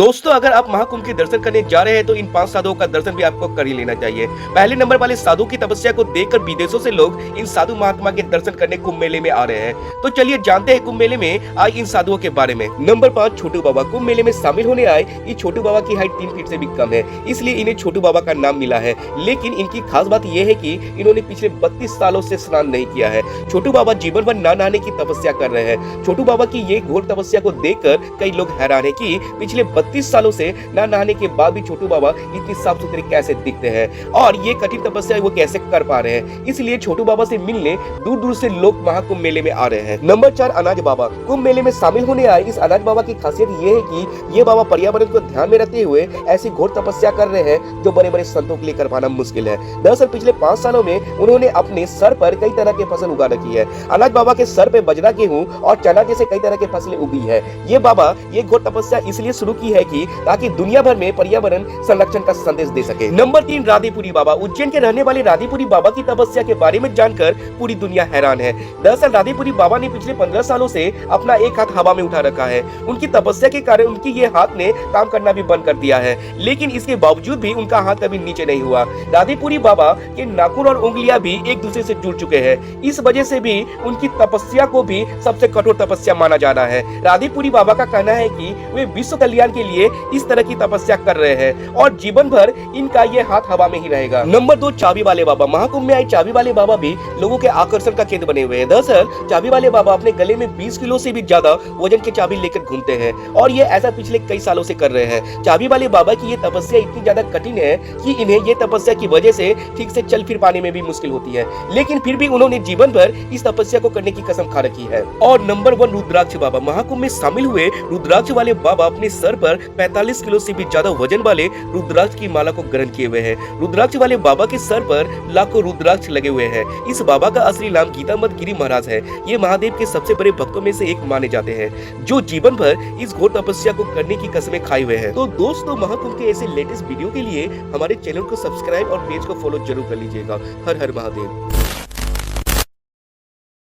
दोस्तों, अगर आप महाकुंभ के दर्शन करने जा रहे हैं तो इन 5 साधुओं का दर्शन भी आपको कर ही लेना चाहिए। पहले नंबर वाले साधु की तपस्या को देखकर विदेशों से लोग इन साधु महात्मा के दर्शन करने कुंभ मेले में आ रहे हैं। तो चलिए जानते हैं कुंभ मेले में आए इन साधुओं के बारे में। नंबर 5, छोटू बाबा। कुंभ मेले में शामिल होने आए ये छोटू बाबा की हाइट 3 फीट से भी कम है, इसलिए इन्हें छोटू बाबा का नाम मिला है। लेकिन इनकी खास बात यह है कि इन्होंने पिछले 32 सालों से स्नान नहीं किया है। छोटू बाबा जीवन भर ना नहाने की तपस्या कर रहे हैं। छोटू बाबा की ये घोर तपस्या को देखकर कई लोग हैरान है कि पिछले 32 सालों से ना नहाने के बाद भी छोटू बाबा इतनी साफ सुथरे कैसे दिखते हैं और ये कठिन तपस्या वो कैसे कर पा रहे हैं। इसलिए छोटू बाबा से मिलने दूर दूर से लोग महाकुंभ मेले में आ रहे हैं। नंबर 4, अनाज बाबा। कुंभ मेले में शामिल होने आए इस अनाज बाबा की खासियत ये है कि ये बाबा पर्यावरण को ध्यान में रखते हुए ऐसी घोर तपस्या कर रहे हैं जो बड़े बड़े संतों के लिए कर पाना मुश्किल है। दरअसल पिछले 5 सालों में उन्होंने अपने सर पर कई तरह के फसल उगा रखी है। अनाज बाबा के सर पे बजरा, गेहूं और चना जैसे कई तरह के फसलें उगी है। ये बाबा ये घोर तपस्या इसलिए शुरू की है कि ताकि दुनिया भर में पर्यावरण संरक्षण का संदेश दे सके। नंबर 3, राधेपुरी बाबा। उज्जैन के रहने वाले राधेपुरी बाबा की तपस्या के बारे में जानकर पूरी दुनिया हैरान है। दरअसल राधेपुरी बाबा ने पिछले 15 सालों से अपना एक हाथ हवा में उठा रखा है। उनकी तपस्या के कारण उनकी ये हाथ ने काम करना भी बंद कर दिया है, लेकिन इसके बावजूद भी उनका हाथ कभी नीचे नहीं हुआ। राधेपुरी बाबा के नाखून और उंगलियां भी एक दूसरे से जुड़ चुके हैं। इस वजह से भी उनकी तपस्या को भी सबसे कठोर तपस्या माना जा रहा है। राधेपुरी बाबा का कहना है कि वे विश्व कल्याण के लिए इस तरह की तपस्या कर रहे हैं और जीवन भर इनका ये हाथ हवा में ही रहेगा। नंबर 2, चाबी वाले बाबा। महाकुंभ में आए चाबी वाले बाबा भी लोगों के आकर्षण का केंद्र बने हुए हैं। दरअसल चाबी वाले बाबा अपने गले में 20 किलो से भी ज्यादा वजन की चाबी लेकर घूमते हैं और ये ऐसा पिछले कई सालों से कर रहे हैं। चाबी वाले बाबा की ये तपस्या इतनी ज्यादा कठिन है कि इन्हें ये तपस्या की वजह से ठीक से चल फिर पाने में भी मुश्किल होती है, लेकिन फिर भी उन्होंने जीवन भर इस तपस्या को करने की कसम खा रखी है। और नंबर 1, रुद्राक्ष बाबा। महाकुंभ में शामिल हुए रुद्राक्ष वाले बाबा अपने सर पर 45 किलो से भी ज्यादा वजन वाले रुद्राक्ष की माला को ग्रहण किए हुए हैं। रुद्राक्ष वाले बाबा के सर पर लाखों रुद्राक्ष लगे हुए हैं। इस बाबा का असली नाम गीतामत गिरी महाराज है। ये महादेव के सबसे बड़े भक्तों में से एक माने जाते हैं जो जीवन भर इस घोर तपस्या को करने की कसमें खाए हुए हैं। तो दोस्तों, महाकुंभ के ऐसे लेटेस्ट वीडियो के लिए हमारे चैनल को सब्सक्राइब और पेज को फॉलो जरूर कर लीजिएगा। हर हर महादेव।